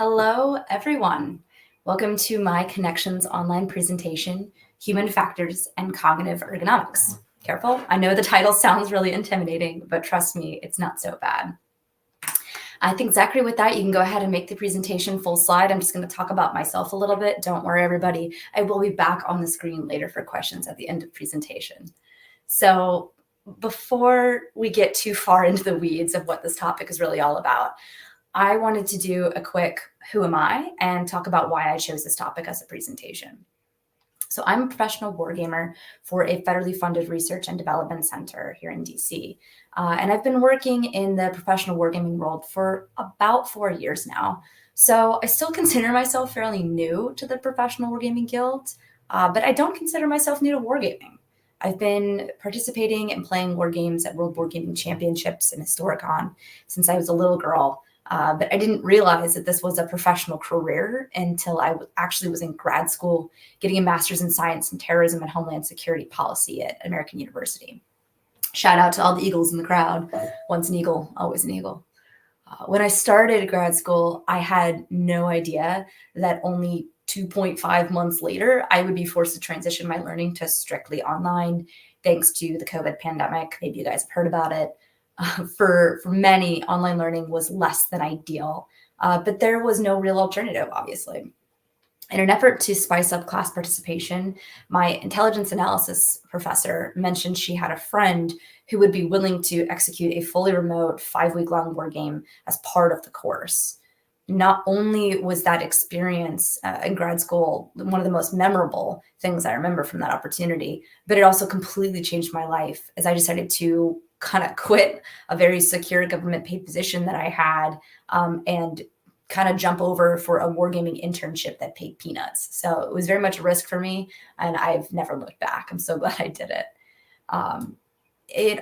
Hello, everyone. Welcome to my Connections online presentation, Human Factors and Cognitive Ergonomics. Careful, I know the title sounds really intimidating, but trust me, it's not so bad. I think, Zachary, with that, you can go ahead and make the presentation full slide. I'm just going to talk about myself a little bit. Don't worry, everybody. I will be back on the screen later for questions at the end of presentation. So before we get too far into the weeds of what this topic is really all about, I wanted to do a quick who am I and talk about why I chose this topic as a presentation. So I'm a professional wargamer for a federally funded research and development center here in DC. And I've been working in the professional wargaming world for about 4 years now. So I still consider myself fairly new to the Professional Wargaming Guild, but I don't consider myself new to wargaming. I've been participating and playing war games at World Wargaming Championships and Historicon since I was a little girl. But I didn't realize that this was a professional career until I actually was in grad school, getting a master's in science and terrorism and Homeland security policy at American University. Shout out to all the Eagles in the crowd. Once an Eagle, always an Eagle. When I started grad school, I had no idea that only 2.5 months later, I would be forced to transition my learning to strictly online, thanks to the COVID pandemic. Maybe you guys have heard about it. For many, online learning was less than ideal, but there was no real alternative, obviously. In an effort to spice up class participation, my intelligence analysis professor mentioned she had a friend who would be willing to execute a fully remote 5-week-long war game as part of the course. Not only was that experience in grad school one of the most memorable things I remember from that opportunity, but it also completely changed my life as I decided to kind of quit a very secure government paid position that I had and kind of jump over for a wargaming internship that paid peanuts. So it was very much a risk for me, and I've never looked back. I'm so glad I did it.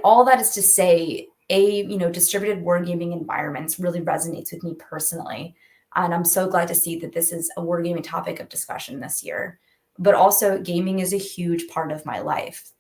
All that is to say, distributed wargaming environments really resonates with me personally. And I'm so glad to see that this is a wargaming topic of discussion this year. But also, gaming is a huge part of my life.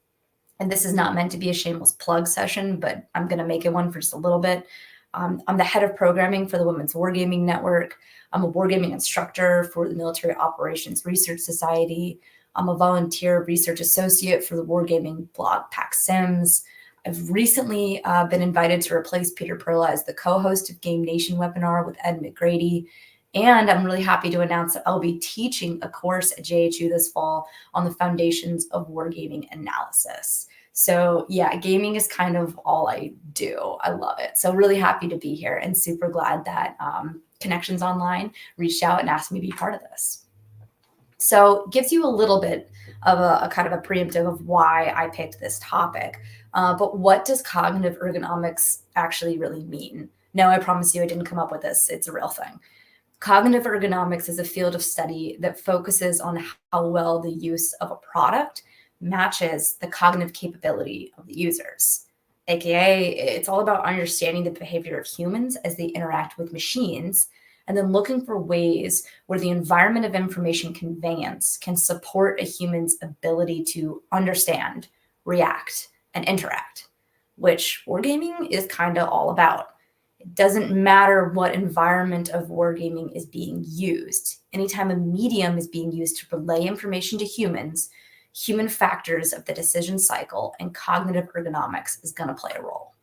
And this is not meant to be a shameless plug session, but I'm going to make it one for just a little bit. I'm the head of programming for the Women's Wargaming Network. I'm a wargaming instructor for the Military Operations Research Society. I'm a volunteer research associate for the wargaming blog Pack Sims. I've recently been invited to replace Peter Perla as the co-host of Game Nation webinar with Ed McGrady. And I'm really happy to announce that I'll be teaching a course at JHU this fall on the foundations of wargaming analysis. So yeah, gaming is kind of all I do. I love it. So really happy to be here and super glad that Connections Online reached out and asked me to be part of this. So it gives you a little bit of a kind of a preemptive of why I picked this topic. But what does cognitive ergonomics actually really mean? No, I promise you I didn't come up with this. It's a real thing. Cognitive ergonomics is a field of study that focuses on how well the use of a product matches the cognitive capability of the users. AKA, it's all about understanding the behavior of humans as they interact with machines, and then looking for ways where the environment of information conveyance can support a human's ability to understand, react, and interact, which wargaming is kind of all about. It doesn't matter what environment of wargaming is being used. Anytime a medium is being used to relay information to humans, human factors of the decision cycle and cognitive ergonomics is going to play a role.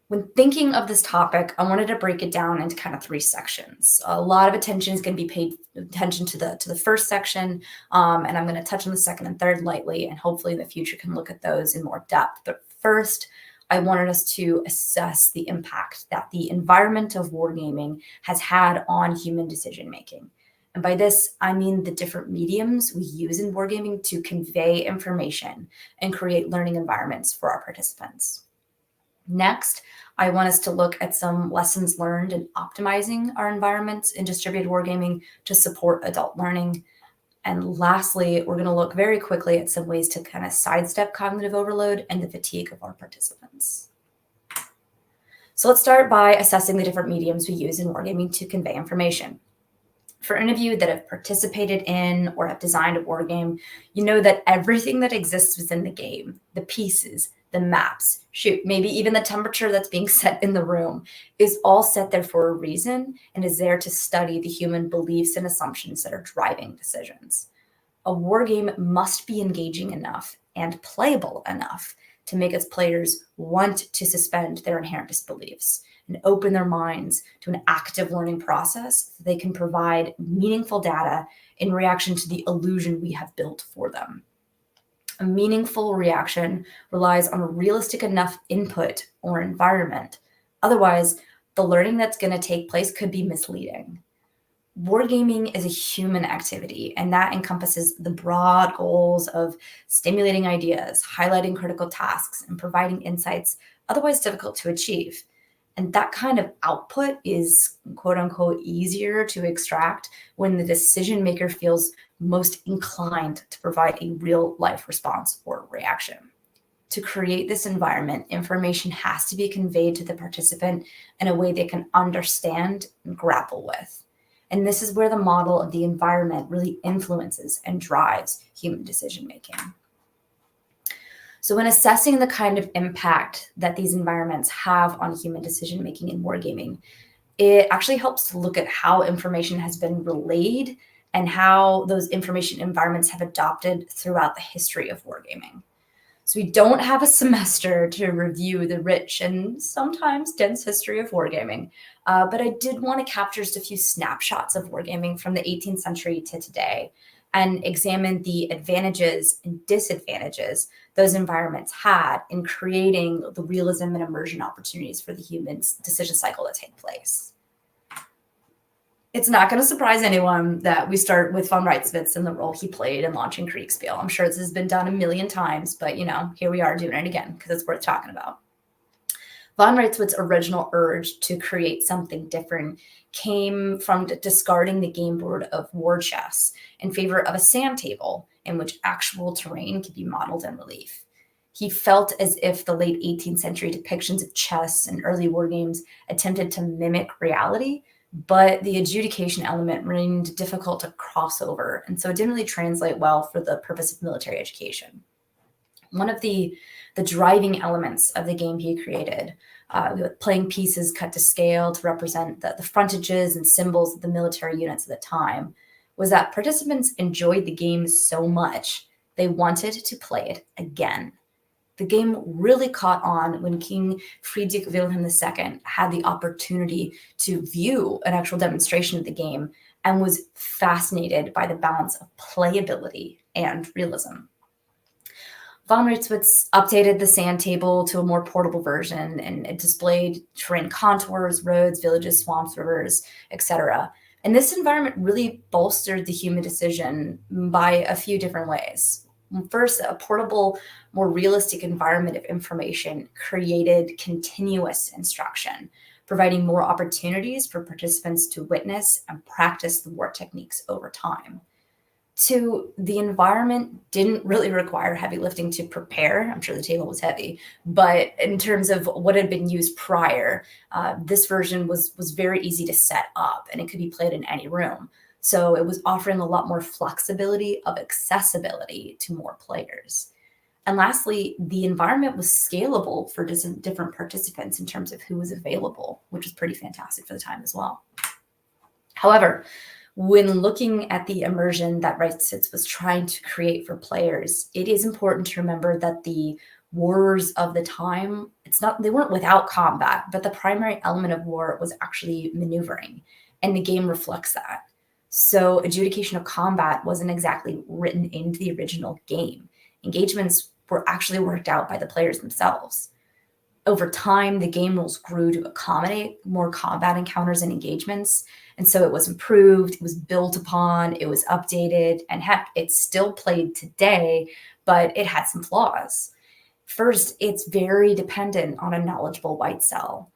When thinking of this topic, I wanted to break it down into kind of 3 sections. A lot of attention is going to be paid attention to the first section, and I'm going to touch on the second and third lightly, and hopefully in the future can look at those in more depth. But first, I wanted us to assess the impact that the environment of wargaming has had on human decision-making. And by this, I mean the different mediums we use in wargaming to convey information and create learning environments for our participants. Next, I want us to look at some lessons learned in optimizing our environments in distributed wargaming to support adult learning. And lastly, we're going to look very quickly at some ways to kind of sidestep cognitive overload and the fatigue of our participants. So let's start by assessing the different mediums we use in wargaming to convey information. For any of you that have participated in or have designed a war game, you know that everything that exists within the game, the pieces, the maps, shoot, maybe even the temperature that's being set in the room is all set there for a reason and is there to study the human beliefs and assumptions that are driving decisions. A war game must be engaging enough and playable enough to make its players want to suspend their inherent disbeliefs and open their minds to an active learning process so they can provide meaningful data in reaction to the illusion we have built for them. A meaningful reaction relies on a realistic enough input or environment. Otherwise, the learning that's going to take place could be misleading. Wargaming is a human activity, and that encompasses the broad goals of stimulating ideas, highlighting critical tasks, and providing insights otherwise difficult to achieve. And that kind of output is quote unquote easier to extract when the decision maker feels most inclined to provide a real life response or reaction. To create this environment, information has to be conveyed to the participant in a way they can understand and grapple with. And this is where the model of the environment really influences and drives human decision making. So when assessing the kind of impact that these environments have on human decision making in wargaming, it actually helps to look at how information has been relayed and how those information environments have adopted throughout the history of wargaming. So we don't have a semester to review the rich and sometimes dense history of wargaming, but I did want to capture just a few snapshots of wargaming from the 18th century to today and examine the advantages and disadvantages those environments had in creating the realism and immersion opportunities for the human's decision cycle to take place. It's not going to surprise anyone that we start with von Reitswitz and the role he played in launching Kriegspiel. I'm sure this has been done a million times, but here we are doing it again because it's worth talking about. Von Reitswitz's original urge to create something different came from discarding the game board of war chess in favor of a sand table in which actual terrain could be modeled in relief. He felt as if the late 18th century depictions of chess and early war games attempted to mimic reality, but the adjudication element remained difficult to cross over, and so it didn't really translate well for the purpose of military education. One of the driving elements of the game he created, playing pieces cut to scale to represent the frontages and symbols of the military units at the time, was that participants enjoyed the game so much they wanted to play it again. The game really caught on when King Friedrich Wilhelm II had the opportunity to view an actual demonstration of the game and was fascinated by the balance of playability and realism. Von Reitswitz updated the sand table to a more portable version, and it displayed terrain contours, roads, villages, swamps, rivers, etc. And this environment really bolstered the human decision by a few different ways. First, a portable, more realistic environment of information created continuous instruction, providing more opportunities for participants to witness and practice the war techniques over time. Two, the environment didn't really require heavy lifting to prepare. I'm sure the table was heavy, but in terms of what had been used prior, this version was very easy to set up and it could be played in any room. So it was offering a lot more flexibility of accessibility to more players. And lastly, the environment was scalable for different participants in terms of who was available, which was pretty fantastic for the time as well. However, when looking at the immersion that Reitswitz was trying to create for players, it is important to remember that the wars of the time, they weren't without combat, but the primary element of war was actually maneuvering, and the game reflects that. So adjudication of combat wasn't exactly written into the original game. Engagements were actually worked out by the players themselves. Over time, the game rules grew to accommodate more combat encounters and engagements. And so it was improved, it was built upon, it was updated, and heck, it's still played today, but it had some flaws. First, it's very dependent on a knowledgeable white cell.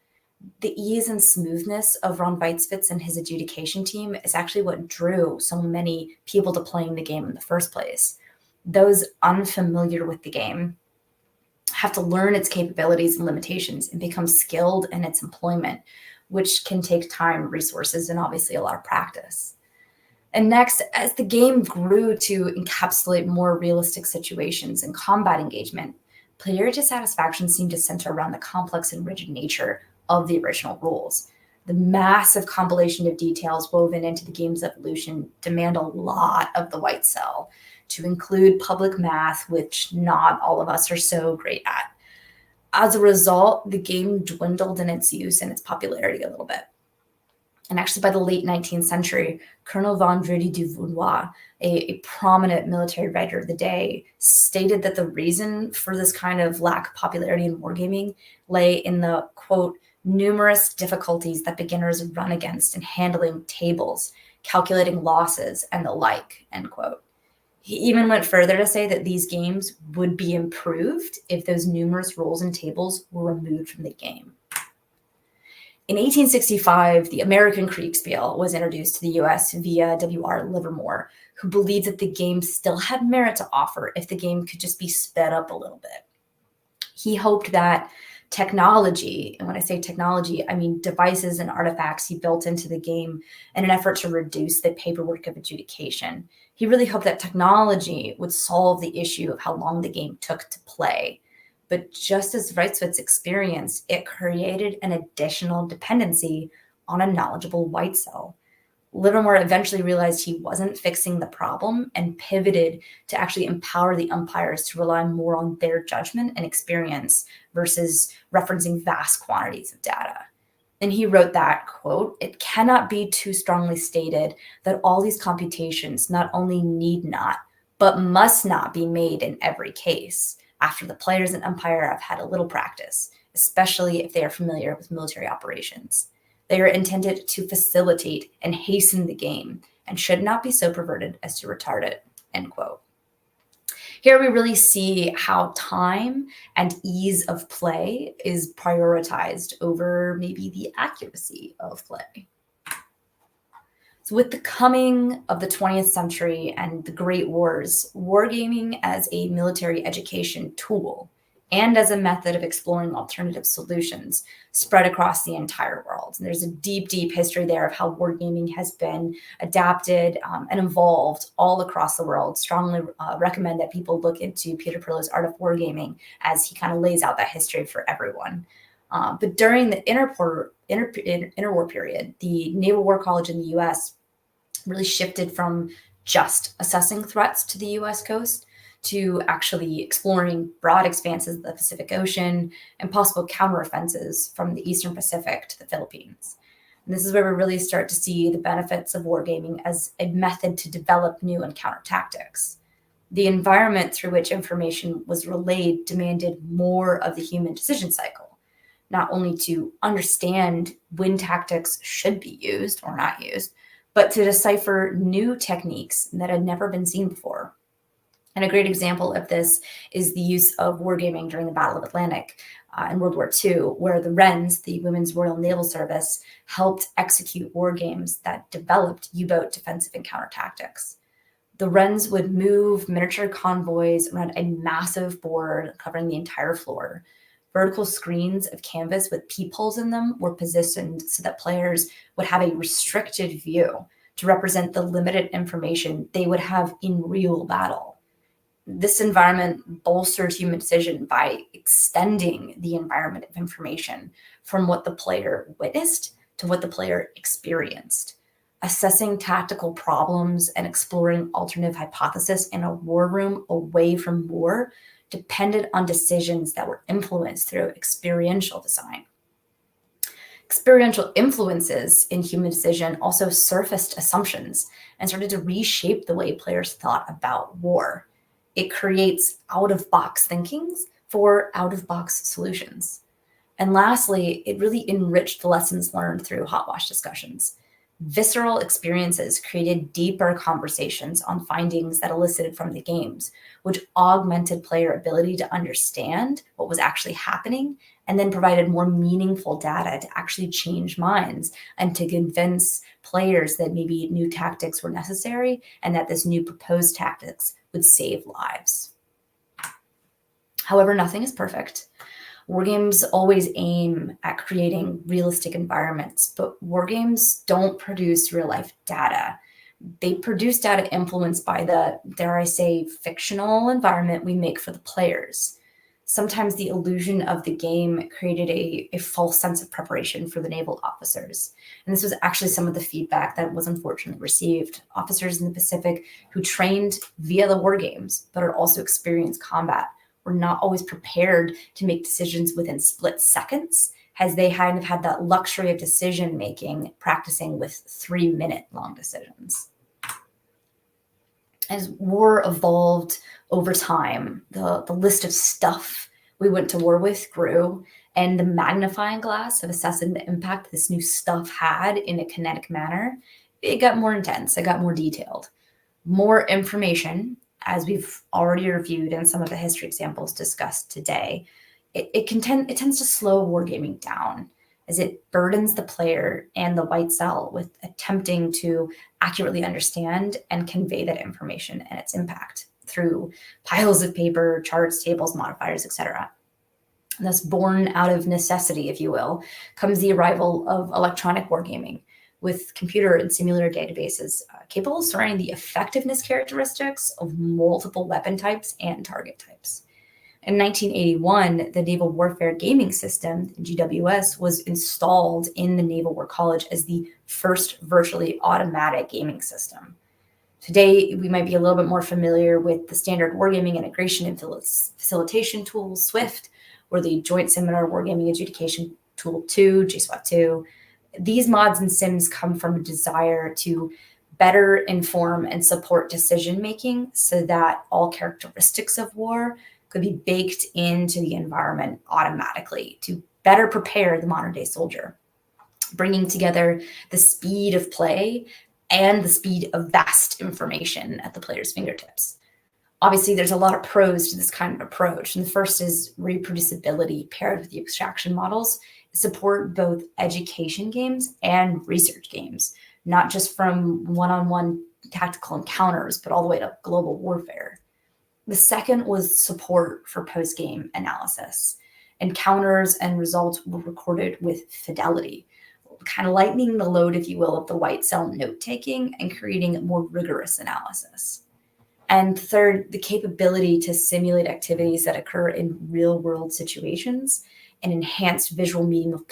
The ease and smoothness of Ron Weizwitz and his adjudication team is actually what drew so many people to playing the game in the first place. Those unfamiliar with the game have to learn its capabilities and limitations and become skilled in its employment, which can take time, resources, and obviously a lot of practice. And next, as the game grew to encapsulate more realistic situations and combat engagement, player dissatisfaction seemed to center around the complex and rigid nature of the original rules. The massive compilation of details woven into the game's evolution demand a lot of the white cell, to include public math, which not all of us are so great at. As a result, the game dwindled in its use and its popularity a little bit. And actually, by the late 19th century, Colonel Vendredi du Vaudois, a prominent military writer of the day, stated that the reason for this kind of lack of popularity in wargaming lay in the, quote, numerous difficulties that beginners run against in handling tables, calculating losses, and the like, end quote. He even went further to say that these games would be improved if those numerous rules and tables were removed from the game. In 1865, the American Kriegspiel was introduced to the US via W.R. Livermore, who believed that the game still had merit to offer if the game could just be sped up a little bit. He hoped that technology, and when I say technology, I mean devices and artifacts he built into the game in an effort to reduce the paperwork of adjudication. He really hoped that technology would solve the issue of how long the game took to play. But just as Wrightswitz experienced, it created an additional dependency on a knowledgeable white cell. Livermore eventually realized he wasn't fixing the problem and pivoted to actually empower the umpires to rely more on their judgment and experience versus referencing vast quantities of data. And he wrote that, quote, "It cannot be too strongly stated that all these computations not only need not, but must not be made in every case after the players and umpire have had a little practice, especially if they are familiar with military operations. They are intended to facilitate and hasten the game and should not be so perverted as to retard it," end quote. Here we really see how time and ease of play is prioritized over maybe the accuracy of play. So with the coming of the 20th century and the Great Wars, wargaming as a military education tool and as a method of exploring alternative solutions spread across the entire world. And there's a deep, deep history there of how wargaming has been adapted and evolved all across the world. Strongly recommend that people look into Peter Perlo's Art of Wargaming as he kind of lays out that history for everyone. But during the interwar period, the Naval War College in the US really shifted from just assessing threats to the US coast to actually exploring broad expanses of the Pacific Ocean and possible counteroffensives from the Eastern Pacific to the Philippines. And this is where we really start to see the benefits of wargaming as a method to develop new and counter tactics. The environment through which information was relayed demanded more of the human decision cycle, not only to understand when tactics should be used or not used, but to decipher new techniques that had never been seen before. And a great example of this is the use of wargaming during the Battle of Atlantic in World War II, where the Wrens, the Women's Royal Naval Service, helped execute war games that developed U-boat defensive and counter tactics. The Wrens would move miniature convoys around a massive board covering the entire floor. Vertical screens of canvas with peepholes in them were positioned so that players would have a restricted view to represent the limited information they would have in real battle. This environment bolsters human decision by extending the environment of information from what the player witnessed to what the player experienced. Assessing tactical problems and exploring alternative hypotheses in a war room away from war depended on decisions that were influenced through experiential design. Experiential influences in human decision also surfaced assumptions and started to reshape the way players thought about war. It creates out-of-box thinkings for out-of-box solutions. And lastly, it really enriched the lessons learned through hot wash discussions. Visceral experiences created deeper conversations on findings that elicited from the games, which augmented player ability to understand what was actually happening and then provided more meaningful data to actually change minds and to convince players that maybe new tactics were necessary and that this new proposed tactics would save lives. However, nothing is perfect. Wargames always aim at creating realistic environments, but wargames don't produce real-life data. They produce data influenced by the, dare I say, fictional environment we make for the players. Sometimes the illusion of the game created a false sense of preparation for the naval officers. And this was actually some of the feedback that was unfortunately received. Officers in the Pacific who trained via the war games, but had also experienced combat, were not always prepared to make decisions within split seconds, as they hadn't had that luxury of decision making practicing with 3-minute long decisions. As war evolved over time, the list of stuff we went to war with grew, and the magnifying glass of assessing the impact this new stuff had in a kinetic manner, it got more intense, it got more detailed. More information, as we've already reviewed in some of the history examples discussed today, it tends to slow wargaming down, as it burdens the player and the white cell with attempting to accurately understand and convey that information and its impact through piles of paper, charts, tables, modifiers, etc. Thus, born out of necessity, if you will, comes the arrival of electronic wargaming with computer and simulator databases capable of storing the effectiveness characteristics of multiple weapon types and target types. In 1981, the Naval Warfare Gaming System, GWS, was installed in the Naval War College as the first virtually automatic gaming system. Today, we might be a little bit more familiar with the standard wargaming integration and facilitation tool, SWIFT, or the Joint Seminar Wargaming Adjudication Tool 2, JSWAT-2. These mods and sims come from a desire to better inform and support decision-making so that all characteristics of war could be baked into the environment automatically to better prepare the modern day soldier, bringing together the speed of play and the speed of vast information at the player's fingertips. Obviously, there's a lot of pros to this kind of approach. And the first is reproducibility paired with the extraction models support both education games and research games, not just from one-on-one tactical encounters, but all the way to global warfare. The second was support for post-game analysis. Encounters and results were recorded with fidelity, kind of lightening the load, if you will, of the white cell note-taking and creating a more rigorous analysis. And third, the capability to simulate activities that occur in real-world situations. An enhanced visual medium of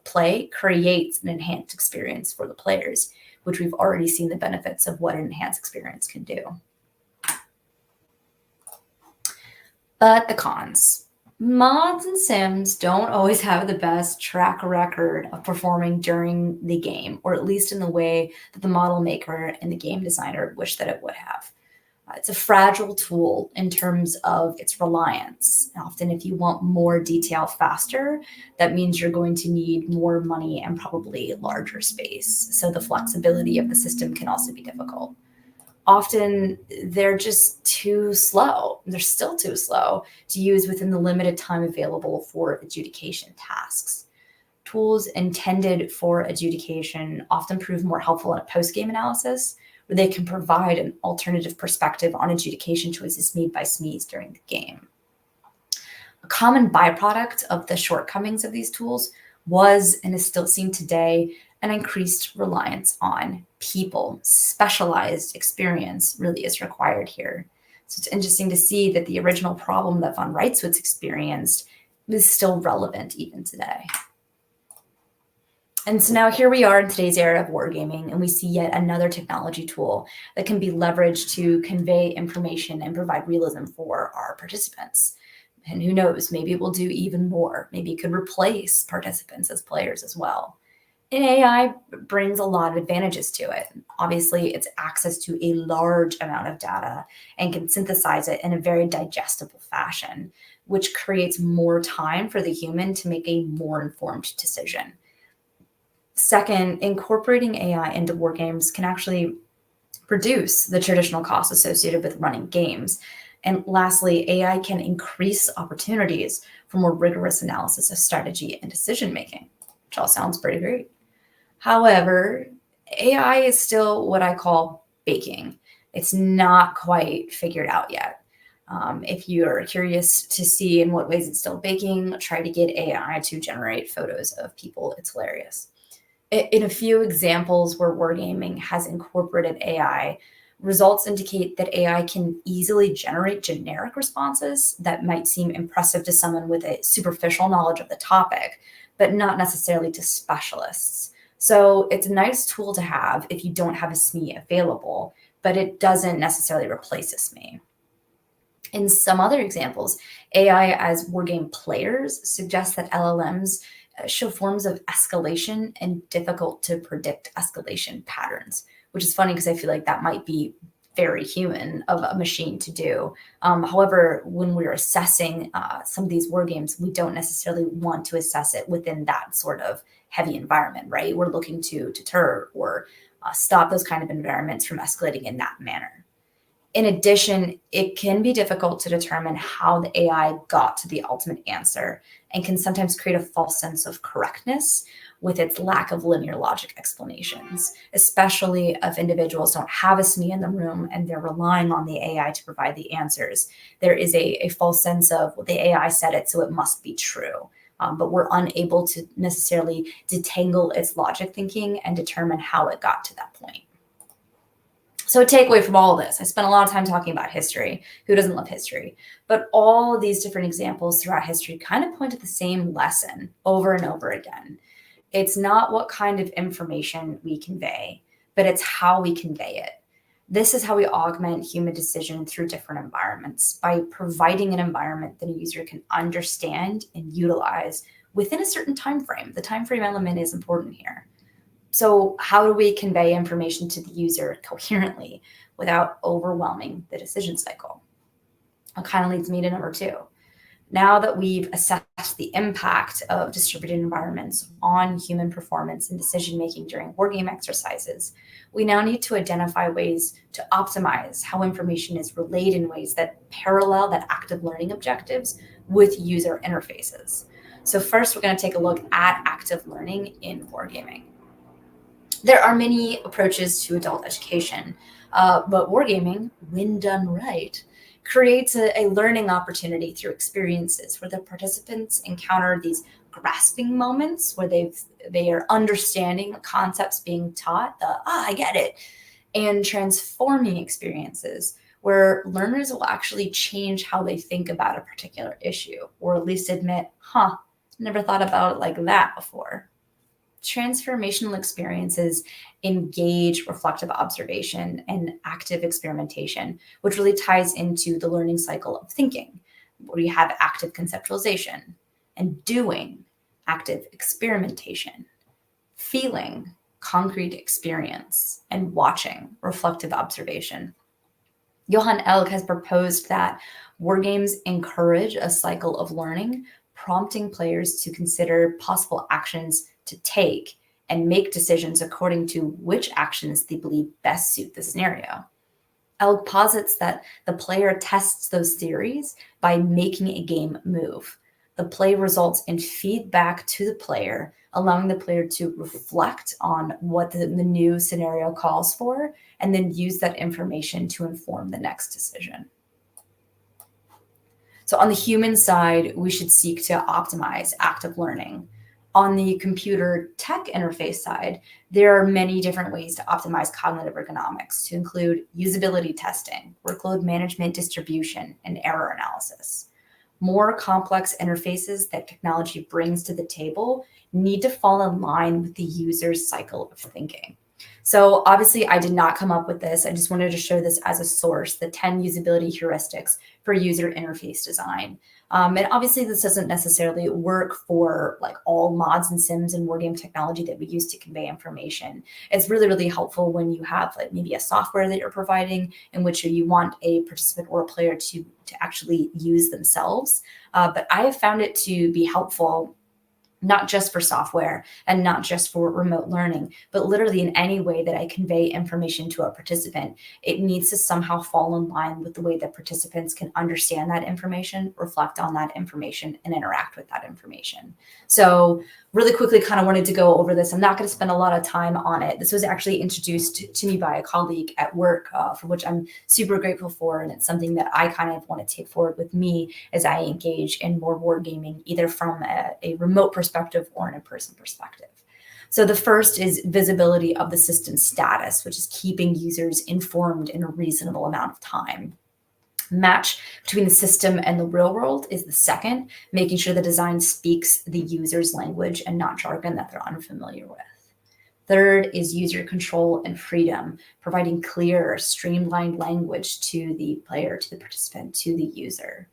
play creates an enhanced experience for the players, which we've already seen the benefits of what an enhanced experience can do. But the cons. Mods and sims don't always have the best track record of performing during the game, or at least in the way that the model maker and the game designer wish that it would have. It's a fragile tool in terms of its reliance. Often, if you want more detail faster, that means you're going to need more money and probably larger space. So the flexibility of the system can also be difficult. Often they're just too slow. They're still too slow to use within the limited time available for adjudication tasks. Tools intended for adjudication often prove more helpful in a post-game analysis, where they can provide an alternative perspective on adjudication choices made by SMEs during the game. A common byproduct of the shortcomings of these tools was, and is still seen today, an increased reliance on people. Specialized experience really is required here. So it's interesting to see that the original problem that von Reitzwitz experienced is still relevant even today. And so now here we are in today's era of wargaming, and we see yet another technology tool that can be leveraged to convey information and provide realism for our participants. And who knows, maybe it will do even more. Maybe it could replace participants as players as well. And AI brings a lot of advantages to it. Obviously, it's access to a large amount of data and can synthesize it in a very digestible fashion, which creates more time for the human to make a more informed decision. Second, incorporating AI into war games can actually reduce the traditional costs associated with running games. And lastly, AI can increase opportunities for more rigorous analysis of strategy and decision-making, which all sounds pretty great. However, AI is still what I call baking. It's not quite figured out yet. If you're curious to see in what ways it's still baking, try to get AI to generate photos of people. It's hilarious. In a few examples where wargaming has incorporated AI, Results indicate that AI can easily generate generic responses that might seem impressive to someone with a superficial knowledge of the topic, but not necessarily to specialists. So it's a nice tool to have if you don't have a SME available, but it doesn't necessarily replace a SME. In some other examples, AI as wargame players suggests that LLMs show forms of escalation and difficult to predict escalation patterns, which is funny because I feel like that might be very human of a machine to do. However, when we're assessing some of these war games, we don't necessarily want to assess it within that sort of heavy environment, right? We're looking to deter or stop those kind of environments from escalating in that manner. In addition, it can be difficult to determine how the AI got to the ultimate answer and can sometimes create a false sense of correctness with its lack of linear logic explanations, especially if individuals don't have a SME in the room and they're relying on the AI to provide the answers. There is a false sense of, well, the AI said it, so it must be true. But we're unable to necessarily detangle its logic thinking and determine how it got to that point. So a takeaway from all of this, I spent a lot of time talking about history. Who doesn't love history? But all of these different examples throughout history kind of point to the same lesson over and over again. It's not what kind of information we convey, but it's how we convey it. This is how we augment human decision through different environments, by providing an environment that a user can understand and utilize within a certain time frame. The time frame element is important here. So how do we convey information to the user coherently without overwhelming the decision cycle? That kind of leads me to number 2. Now that we've assessed the impact of distributed environments on human performance and decision-making during wargame exercises, we now need to identify ways to optimize how information is relayed in ways that parallel that active learning objectives with user interfaces. So first, we're going to take a look at active learning in wargaming. There are many approaches to adult education, but wargaming, when done right, creates a learning opportunity through experiences where the participants encounter these grasping moments where they are understanding the concepts being taught, I get it, and transforming experiences where learners will actually change how they think about a particular issue, or at least admit, never thought about it like that before. Transformational experiences engage reflective observation and active experimentation, which really ties into the learning cycle of thinking, where you have active conceptualization and doing, active experimentation, feeling, concrete experience, and watching, reflective observation. Johan Elg has proposed that wargames encourage a cycle of learning, prompting players to consider possible actions to take and make decisions according to which actions they believe best suit the scenario. Elg posits that the player tests those theories by making a game move. The play results in feedback to the player, allowing the player to reflect on what the new scenario calls for, and then use that information to inform the next decision. So on the human side, we should seek to optimize active learning. On the computer tech interface side, there are many different ways to optimize cognitive ergonomics, to include usability testing, workload management distribution, and error analysis. More complex interfaces that technology brings to the table need to fall in line with the user's cycle of thinking. So obviously I did not come up with this. I just wanted to show this as a source, the 10 usability heuristics for user interface design. And obviously this doesn't necessarily work for like all mods and sims and wargame technology that we use to convey information. It's really, really helpful when you have like maybe a software that you're providing in which you want a participant or a player to actually use themselves. But I have found it to be helpful not just for software and not just for remote learning, but literally in any way that I convey information to a participant, it needs to somehow fall in line with the way that participants can understand that information, reflect on that information, and interact with that information. So really quickly kind of wanted to go over this. I'm not going to spend a lot of time on it. This was actually introduced to me by a colleague at work, for which I'm super grateful for. And it's something that I kind of want to take forward with me as I engage in more wargaming, either from a remote perspective or an in-person perspective. So the first is visibility of the system status, which is keeping users informed in a reasonable amount of time. Match between the system and the real world is the second, making sure the design speaks the user's language and not jargon that they're unfamiliar with. Third is user control and freedom, providing clear, streamlined language to the player, to the participant, to the user.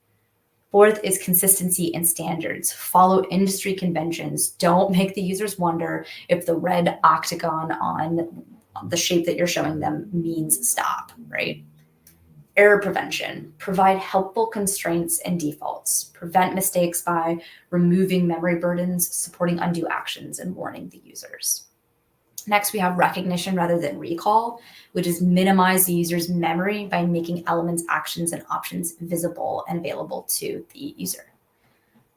Fourth is consistency and standards. Follow industry conventions. Don't make the users wonder if the red octagon on the shape that you're showing them means stop, right? Error prevention. Provide helpful constraints and defaults. Prevent mistakes by removing memory burdens, supporting undue actions, and warning the users. Next, we have recognition rather than recall, which is minimize the user's memory by making elements, actions, and options visible and available to the user.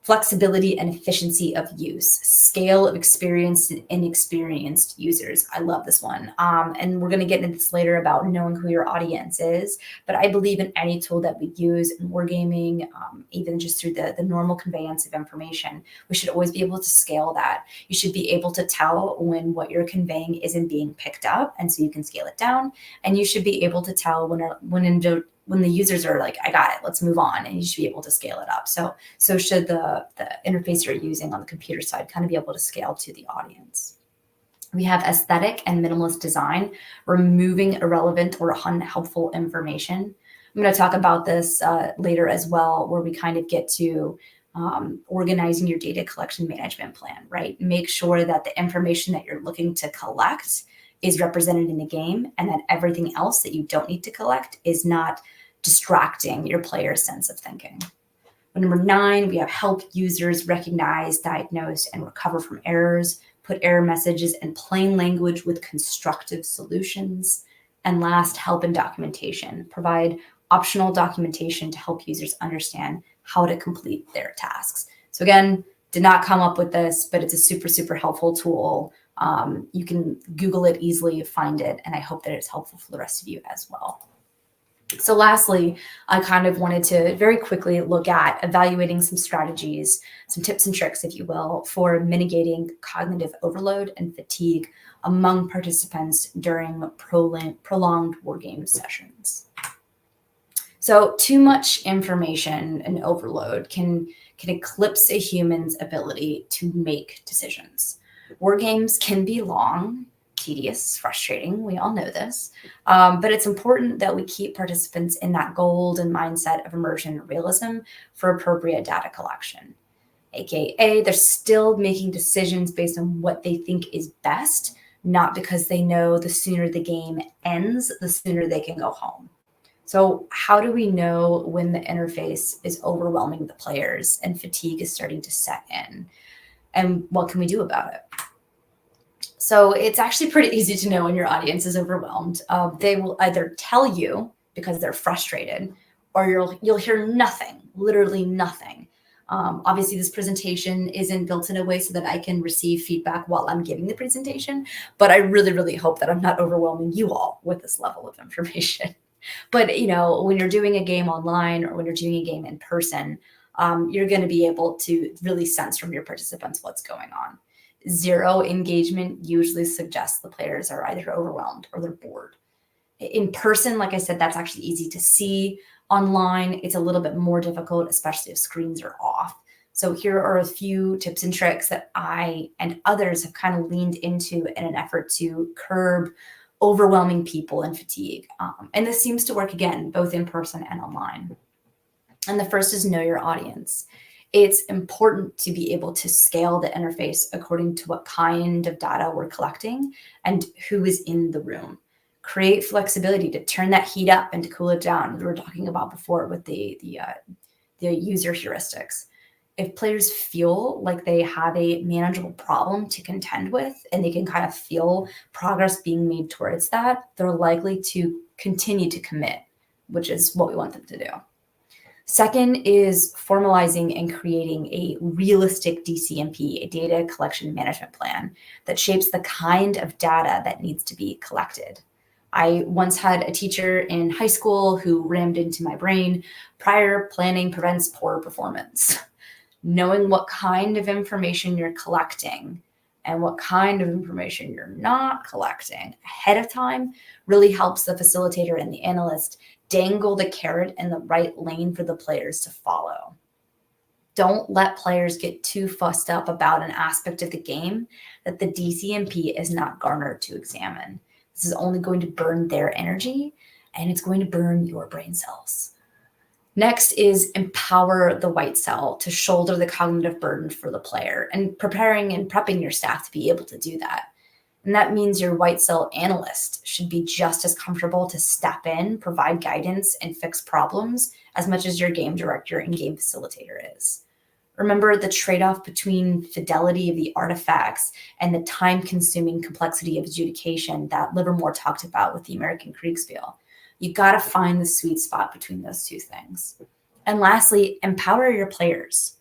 Flexibility and efficiency of use, scale of experienced and inexperienced users. I love this one. And we're going to get into this later about knowing who your audience is. But I believe in any tool that we use in wargaming, even just through the normal conveyance of information, we should always be able to scale that. You should be able to tell when what you're conveying isn't being picked up, and so you can scale it down. And you should be able to tell when the users are like, I got it, let's move on, and you should be able to scale it up. So should the interface you're using on the computer side kind of be able to scale to the audience. We have aesthetic and minimalist design, removing irrelevant or unhelpful information. I'm going to talk about this later as well, where we kind of get to organizing your data collection management plan, right? Make sure that the information that you're looking to collect is represented in the game, and that everything else that you don't need to collect is not distracting your player's sense of thinking. Number 9, we have help users recognize, diagnose, and recover from errors, put error messages in plain language with constructive solutions. And last, help and documentation. Provide optional documentation to help users understand how to complete their tasks. So again, did not come up with this, but it's a super, super helpful tool. You can Google it easily, find it, and I hope that it's helpful for the rest of you as well. So lastly, I kind of wanted to very quickly look at evaluating some strategies, some tips and tricks, if you will, for mitigating cognitive overload and fatigue among participants during prolonged wargame sessions. So too much information and overload can eclipse a human's ability to make decisions. War games can be long, tedious, frustrating. We all know this. But it's important that we keep participants in that golden mindset of immersion and realism for appropriate data collection. AKA, they're still making decisions based on what they think is best, not because they know the sooner the game ends, the sooner they can go home. So how do we know when the interface is overwhelming the players and fatigue is starting to set in? And what can we do about it? So it's actually pretty easy to know when your audience is overwhelmed. They will either tell you because they're frustrated, or you'll hear nothing, literally nothing. Obviously, this presentation isn't built in a way so that I can receive feedback while I'm giving the presentation, but I really, really hope that I'm not overwhelming you all with this level of information. But, you know, when you're doing a game online or when you're doing a game in person, you're going to be able to really sense from your participants what's going on. Zero engagement usually suggests the players are either overwhelmed or they're bored. In person, like I said, that's actually easy to see. Online, it's a little bit more difficult, especially if screens are off. So here are a few tips and tricks that I and others have kind of leaned into in an effort to curb overwhelming people and fatigue. And this seems to work, again, both in person and online. And the first is know your audience. It's important to be able to scale the interface according to what kind of data we're collecting and who is in the room. Create flexibility to turn that heat up and to cool it down. We were talking about before with the user heuristics. If players feel like they have a manageable problem to contend with and they can kind of feel progress being made towards that, they're likely to continue to commit, which is what we want them to do. Second is formalizing and creating a realistic DCMP, a data collection management plan that shapes the kind of data that needs to be collected. I once had a teacher in high school who rammed into my brain, prior planning prevents poor performance. Knowing what kind of information you're collecting and what kind of information you're not collecting ahead of time really helps the facilitator and the analyst dangle the carrot in the right lane for the players to follow. Don't let players get too fussed up about an aspect of the game that the DCMP is not garnered to examine. This is only going to burn their energy, and it's going to burn your brain cells. Next is empower the white cell to shoulder the cognitive burden for the player, and preparing and prepping your staff to be able to do that. And that means your white cell analyst should be just as comfortable to step in, provide guidance, and fix problems as much as your game director and game facilitator is. Remember the trade-off between fidelity of the artifacts and the time-consuming complexity of adjudication that Livermore talked about with the American Kriegspiel. You got to find the sweet spot between those two things. And lastly, empower your players,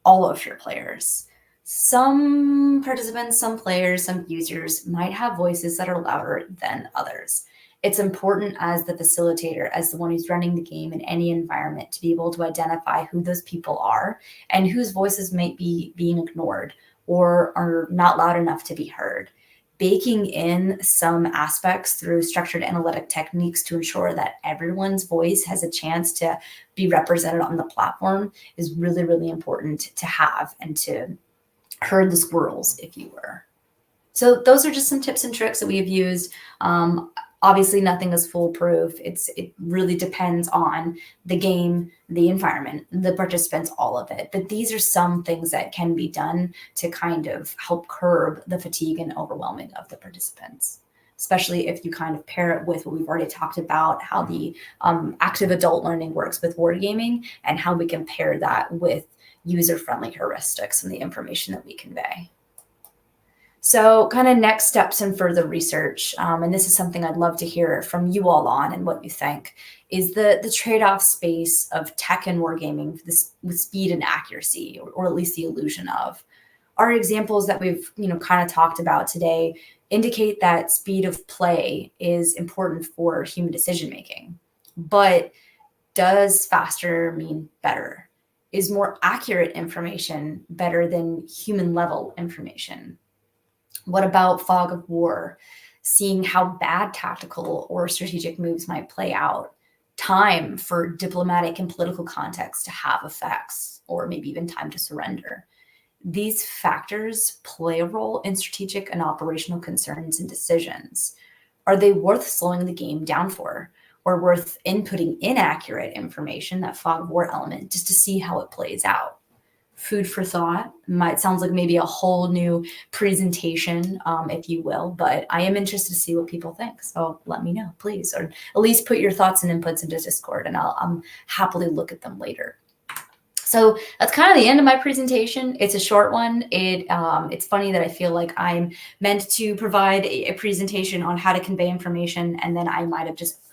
all of your players. Some participants, some players, some users might have voices that are louder than others. It's important as the facilitator, as the one who's running the game in any environment, to be able to identify who those people are and whose voices might be being ignored or are not loud enough to be heard. Baking in some aspects through structured analytic techniques to ensure that everyone's voice has a chance to be represented on the platform is really, really important to have and to herd the squirrels, if you were. So those are just some tips and tricks that we have used. Obviously, nothing is foolproof. It really depends on the game, the environment, the participants, all of it. But these are some things that can be done to kind of help curb the fatigue and overwhelming of the participants, especially if you kind of pair it with what we've already talked about, how the active adult learning works with wargaming and how we can pair that with user-friendly heuristics and the information that we convey. So kind of next steps and further research, and this is something I'd love to hear from you all on and what you think, is the trade-off space of tech and wargaming with speed and accuracy, or at least the illusion of. Our examples that we've kind of talked about today indicate that speed of play is important for human decision-making. But does faster mean better? Is more accurate information better than human-level information? What about fog of war? Seeing how bad tactical or strategic moves might play out. Time for diplomatic and political context to have effects, or maybe even time to surrender. These factors play a role in strategic and operational concerns and decisions. Are they worth slowing the game down for, or worth inputting inaccurate information, that fog of war element, just to see how it plays out? Food for thought. Sounds like maybe a whole new presentation, if you will, but I am interested to see what people think. So let me know, please, or at least put your thoughts and inputs into Discord, and I'll happily look at them later. So that's kind of the end of my presentation. It's a short one. It's funny that I feel like I'm meant to provide a presentation on how to convey information, and then I might have just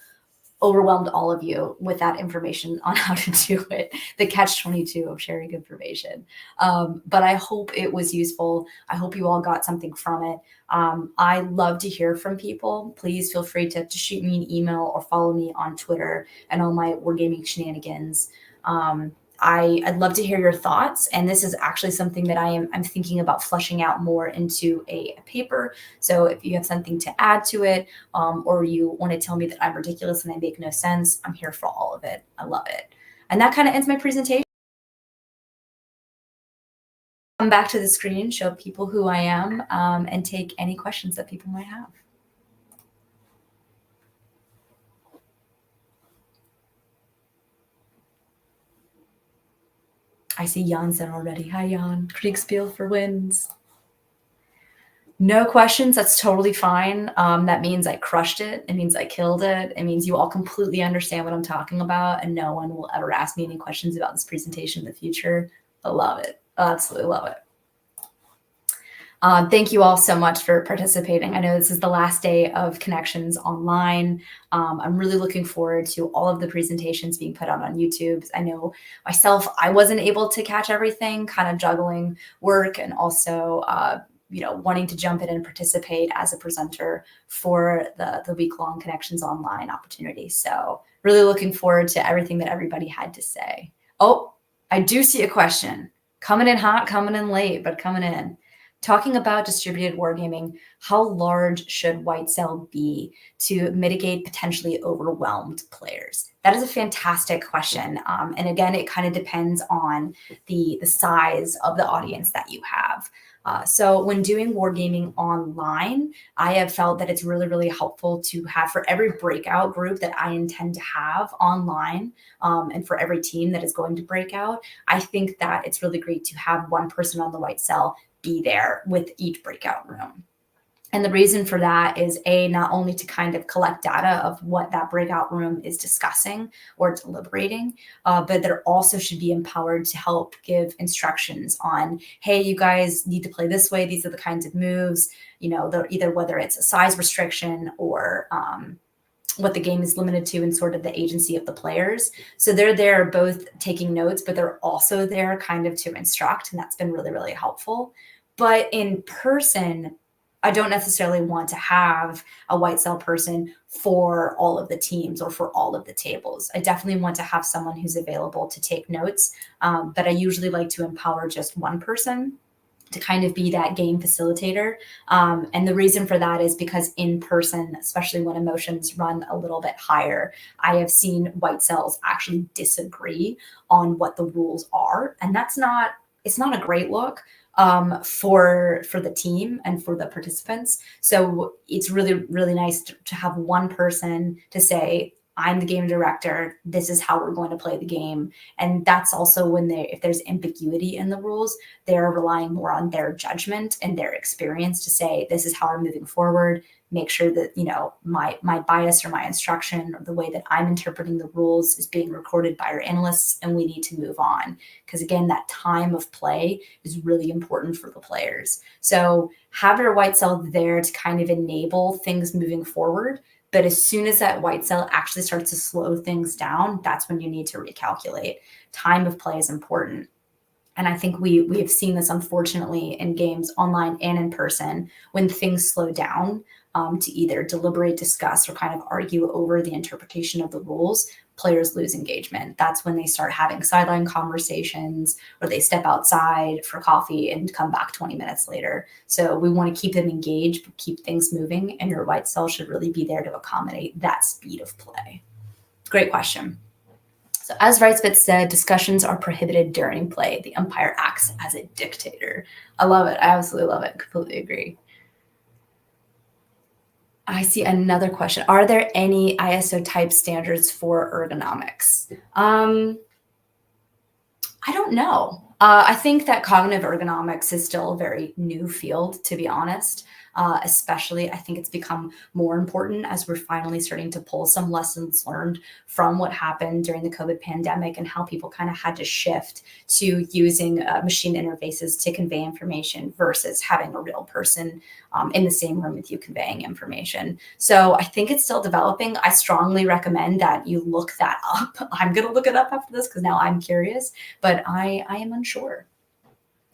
overwhelmed all of you with that information on how to do it, the catch-22 of sharing information. But I hope it was useful. I hope you all got something from it. I love to hear from people. Please feel free to shoot me an email or follow me on Twitter and all my wargaming shenanigans. I'd love to hear your thoughts, and this is actually something that I'm thinking about fleshing out more into a paper. So if you have something to add to it, or you want to tell me that I'm ridiculous and I make no sense, I'm here for all of it. I love it. And that kind of ends my presentation. Come back to the screen, show people who I am, and take any questions that people might have. I see Jan's there already. Hi, Jan. Kriegspiel for wins. No questions. That's totally fine. That means I crushed it. It means I killed it. It means you all completely understand what I'm talking about, and no one will ever ask me any questions about this presentation in the future. I love it. I absolutely love it. Thank you all so much for participating. I know this is the last day of Connections Online. I'm really looking forward to all of the presentations being put out on YouTube. I know myself, I wasn't able to catch everything, kind of juggling work and also wanting to jump in and participate as a presenter for the week-long Connections Online opportunity. So really looking forward to everything that everybody had to say. Oh, I do see a question. Coming in hot, coming in late, but coming in. talking about distributed wargaming, how large should white cell be to mitigate potentially overwhelmed players? That is a fantastic question. And again, it kind of depends on the size of the audience that you have. So when doing wargaming online, I have felt that it's really, really helpful to have for every breakout group that I intend to have online, and for every team that is going to break out, I think that it's really great to have one person on the white cell be there with each breakout room. And the reason for that is not only to kind of collect data of what that breakout room is discussing or deliberating, but there also should be empowered to help give instructions on, hey, you guys need to play this way. These are the kinds of moves, either whether it's a size restriction or what the game is limited to and sort of the agency of the players. So they're there both taking notes, but they're also there kind of to instruct. And that's been really, really helpful. But in person, I don't necessarily want to have a white cell person for all of the teams or for all of the tables. I definitely want to have someone who's available to take notes, but I usually like to empower just one person to kind of be that game facilitator. And the reason for that is because in person, especially when emotions run a little bit higher, I have seen white cells actually disagree on what the rules are. And it's not a great look for the team and for the participants. So it's really, really nice to have one person to say, I'm the game director. This is how we're going to play the game. And that's also when if there's ambiguity in the rules, they're relying more on their judgment and their experience to say, this is how we're moving forward. Make sure that, my bias or my instruction or the way that I'm interpreting the rules is being recorded by our analysts, and we need to move on. Because again, that time of play is really important for the players. So have your white cell there to kind of enable things moving forward. But as soon as that white cell actually starts to slow things down, that's when you need to recalculate. Time of play is important. And I think we have seen this, unfortunately, in games online and in person, when things slow down to either deliberate, discuss, or kind of argue over the interpretation of the rules, players lose engagement. That's when they start having sideline conversations, or they step outside for coffee and come back 20 minutes later. So we want to keep them engaged, keep things moving, and your white cell should really be there to accommodate that speed of play. Great question. So as RightsBit said, discussions are prohibited during play. The umpire acts as a dictator. I love it. I absolutely love it. Completely agree. I see another question. Are there any ISO type standards for ergonomics? I don't know. I think that cognitive ergonomics is still a very new field, to be honest. Especially, I think it's become more important as we're finally starting to pull some lessons learned from what happened during the COVID pandemic and how people kind of had to shift to using machine interfaces to convey information versus having a real person in the same room with you conveying information. So I think it's still developing. I strongly recommend that you look that up. I'm going to look it up after this because now I'm curious, but I am unsure.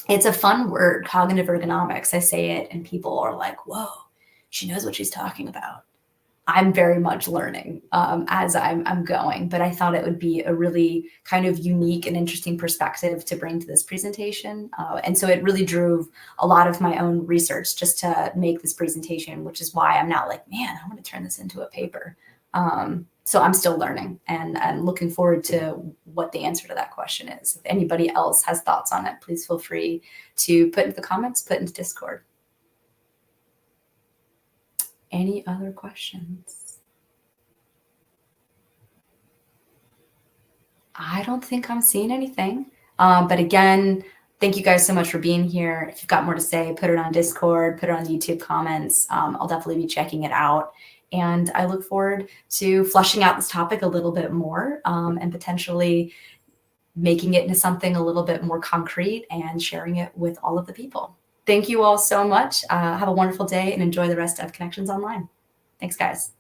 It's a fun word, cognitive ergonomics. I say it and people are like, whoa, she knows what she's talking about. I'm very much learning as I'm going, but I thought it would be a really kind of unique and interesting perspective to bring to this presentation. And so it really drove a lot of my own research just to make this presentation, which is why I'm not like, man, I want to turn this into a paper. So I'm still learning and I'm looking forward to what the answer to that question is. If anybody else has thoughts on it, please feel free to put into the comments, put into Discord. Any other questions? I don't think I'm seeing anything. But again, thank you guys so much for being here. If you've got more to say, put it on Discord, put it on the YouTube comments. I'll definitely be checking it out. And I look forward to fleshing out this topic a little bit more and potentially making it into something a little bit more concrete and sharing it with all of the people. Thank you all so much. Have a wonderful day and enjoy the rest of Connections Online. Thanks, guys.